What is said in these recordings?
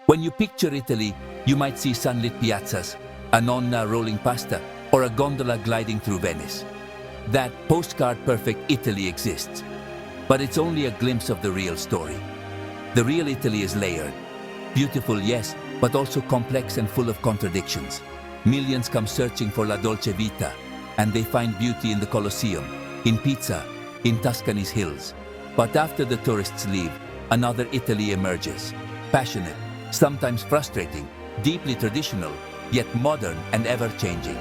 When you picture Italy, you might see sunlit piazzas, a nonna rolling pasta, or a gondola gliding through Venice. That postcard-perfect Italy exists, but it's only a glimpse of the real story. The real Italy is layered. Beautiful, yes, but also complex and full of contradictions. Millions come searching for la dolce vita, and they find beauty in the Colosseum, in pizza, in Tuscany's hills. But after the tourists leave, another Italy emerges. Passionate, sometimes frustrating, deeply traditional, yet modern and ever-changing.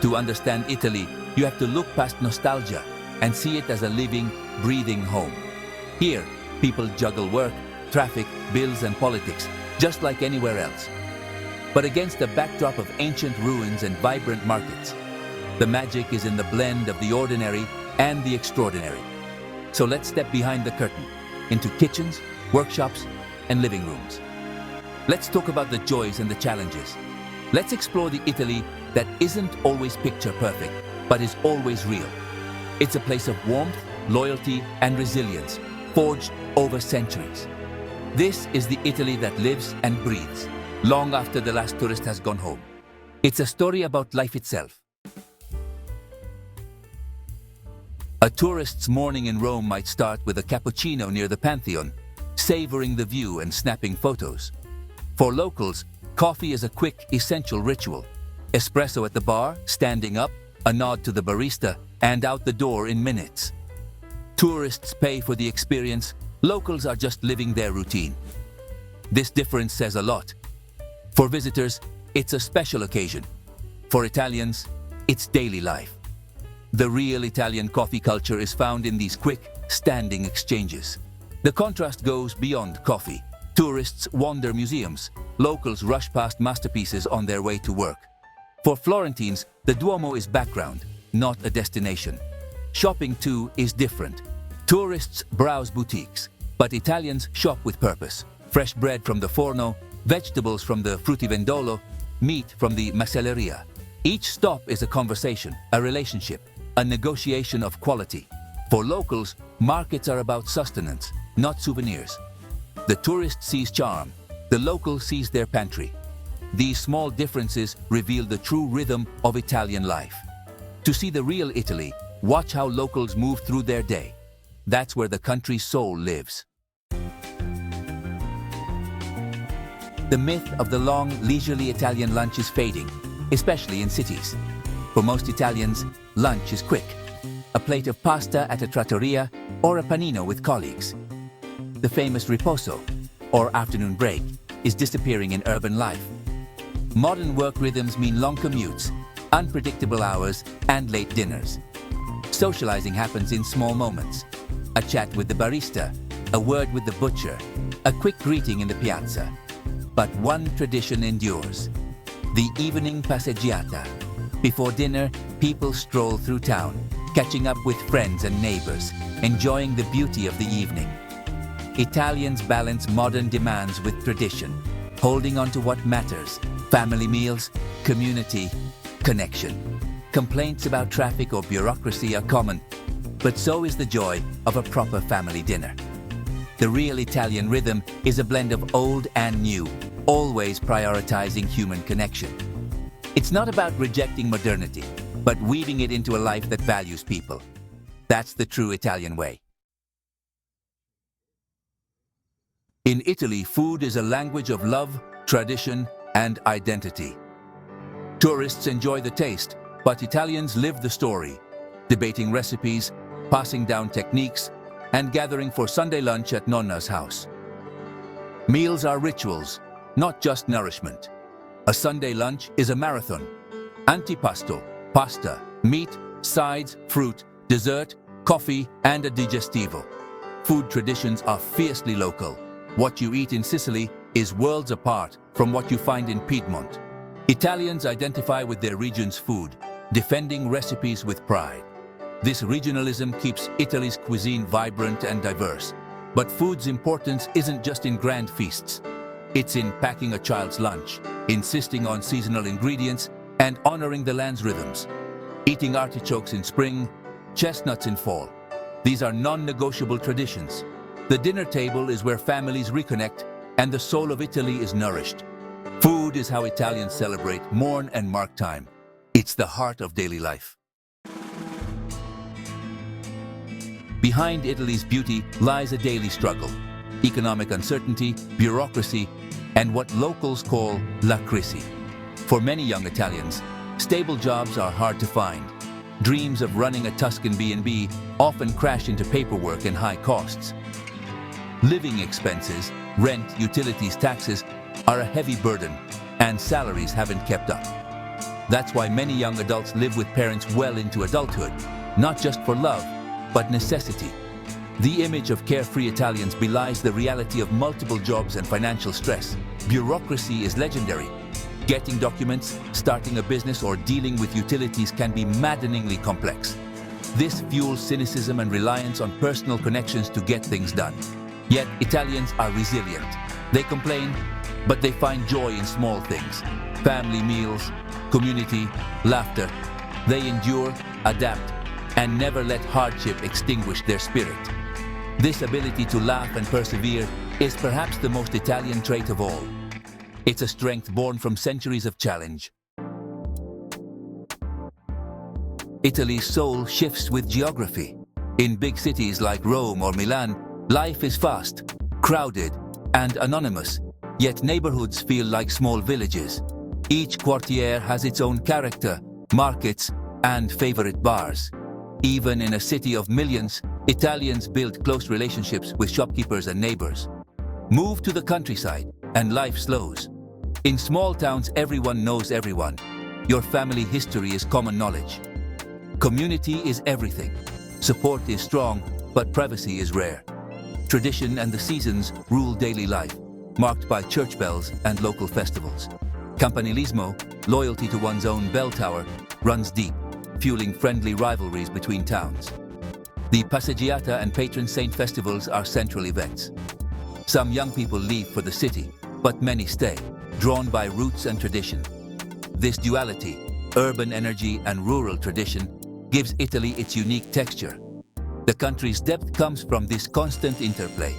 To understand Italy, you have to look past nostalgia and see it as a living, breathing home. Here, people juggle work, traffic, bills, and politics, just like anywhere else. But against the backdrop of ancient ruins and vibrant markets, the magic is in the blend of the ordinary and the extraordinary. So let's step behind the curtain, into kitchens, workshops, and living rooms. Let's talk about the joys and the challenges. Let's explore the Italy that isn't always picture perfect, but is always real. It's a place of warmth, loyalty, and resilience, forged over centuries. This is the Italy that lives and breathes, long after the last tourist has gone home. It's a story about life itself. A tourist's morning in Rome might start with a cappuccino near the Pantheon, savoring the view and snapping photos. For locals, coffee is a quick, essential ritual. Espresso at the bar, standing up, a nod to the barista, and out the door in minutes. Tourists pay for the experience, locals are just living their routine. This difference says a lot. For visitors, it's a special occasion. For Italians, it's daily life. The real Italian coffee culture is found in these quick, standing exchanges. The contrast goes beyond coffee. Tourists wander museums. Locals rush past masterpieces on their way to work. For Florentines, the Duomo is background, not a destination. Shopping, too, is different. Tourists browse boutiques, but Italians shop with purpose. Fresh bread from the forno, vegetables from the fruttivendolo, meat from the macelleria. Each stop is a conversation, a relationship, a negotiation of quality. For locals, markets are about sustenance, not souvenirs. The tourist sees charm, the local sees their pantry. These small differences reveal the true rhythm of Italian life. To see the real Italy, watch how locals move through their day. That's where the country's soul lives. The myth of the long, leisurely Italian lunch is fading, especially in cities. For most Italians, lunch is quick. A plate of pasta at a trattoria or a panino with colleagues. The famous riposo, or afternoon break, is disappearing in urban life. Modern work rhythms mean long commutes, unpredictable hours, and late dinners. Socializing happens in small moments. A chat with the barista, a word with the butcher, a quick greeting in the piazza. But one tradition endures: the evening passeggiata. Before dinner, people stroll through town, catching up with friends and neighbors, enjoying the beauty of the evening. Italians balance modern demands with tradition, holding on to what matters: family meals, community, connection. Complaints about traffic or bureaucracy are common, but so is the joy of a proper family dinner. The real Italian rhythm is a blend of old and new, always prioritizing human connection. It's not about rejecting modernity, but weaving it into a life that values people. That's the true Italian way. In Italy, food is a language of love, tradition, and identity. Tourists enjoy the taste, but Italians live the story, debating recipes, passing down techniques, and gathering for Sunday lunch at Nonna's house. Meals are rituals, not just nourishment. A Sunday lunch is a marathon. Antipasto, pasta, meat, sides, fruit, dessert, coffee, and a digestivo. Food traditions are fiercely local. What you eat in Sicily is worlds apart from what you find in Piedmont. Italians identify with their region's food, defending recipes with pride. This regionalism keeps Italy's cuisine vibrant and diverse. But food's importance isn't just in grand feasts. It's in packing a child's lunch, insisting on seasonal ingredients, and honoring the land's rhythms. Eating artichokes in spring, chestnuts in fall. These are non-negotiable traditions. The dinner table is where families reconnect and the soul of Italy is nourished. Food is how Italians celebrate, mourn, and mark time. It's the heart of daily life. Behind Italy's beauty lies a daily struggle: economic uncertainty, bureaucracy, and what locals call la crisi. For many young Italians, stable jobs are hard to find. Dreams of running a Tuscan B&B often crash into paperwork and high costs. Living expenses, rent, utilities, taxes are a heavy burden, and salaries haven't kept up. That's why many young adults live with parents well into adulthood, not just for love, but necessity. The image of carefree Italians belies the reality of multiple jobs and financial stress. Bureaucracy is legendary. Getting documents, starting a business, or dealing with utilities can be maddeningly complex. This fuels cynicism and reliance on personal connections to get things done. Yet Italians are resilient. They complain, but they find joy in small things: family meals, community, laughter. They endure, adapt, and never let hardship extinguish their spirit. This ability to laugh and persevere is perhaps the most Italian trait of all. It's a strength born from centuries of challenge. Italy's soul shifts with geography. In big cities like Rome or Milan, life is fast, crowded, and anonymous, yet neighborhoods feel like small villages. Each quartiere has its own character, markets, and favorite bars. Even in a city of millions, Italians build close relationships with shopkeepers and neighbors. Move to the countryside, and life slows. In small towns, everyone knows everyone. Your family history is common knowledge. Community is everything. Support is strong, but privacy is rare. Tradition and the seasons rule daily life, marked by church bells and local festivals. Campanilismo, loyalty to one's own bell tower, runs deep, fueling friendly rivalries between towns. The Passeggiata and patron saint festivals are central events. Some young people leave for the city, but many stay, drawn by roots and tradition. This duality, urban energy and rural tradition, gives Italy its unique texture. The country's depth comes from this constant interplay.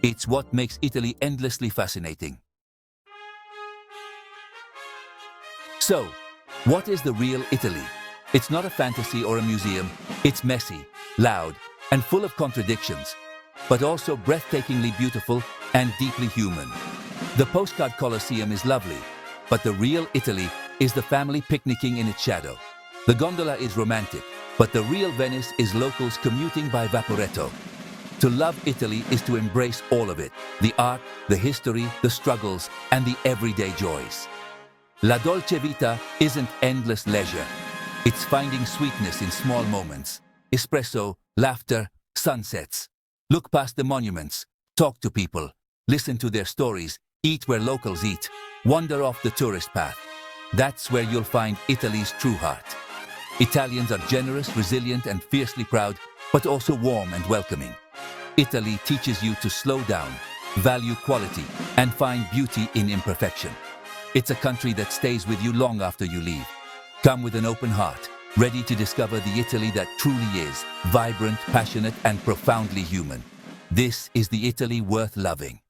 It's what makes Italy endlessly fascinating. So, what is the real Italy? It's not a fantasy or a museum. It's messy, loud, and full of contradictions, but also breathtakingly beautiful and deeply human. The postcard Colosseum is lovely, but the real Italy is the family picnicking in its shadow. The gondola is romantic, but the real Venice is locals commuting by Vaporetto. To love Italy is to embrace all of it: the art, the history, the struggles, and the everyday joys. La dolce vita isn't endless leisure. It's finding sweetness in small moments: espresso, laughter, sunsets. Look past the monuments, talk to people, listen to their stories, eat where locals eat, wander off the tourist path. That's where you'll find Italy's true heart. Italians are generous, resilient, and fiercely proud, but also warm and welcoming. Italy teaches you to slow down, value quality, and find beauty in imperfection. It's a country that stays with you long after you leave. Come with an open heart, ready to discover the Italy that truly is, vibrant, passionate, and profoundly human. This is the Italy worth loving.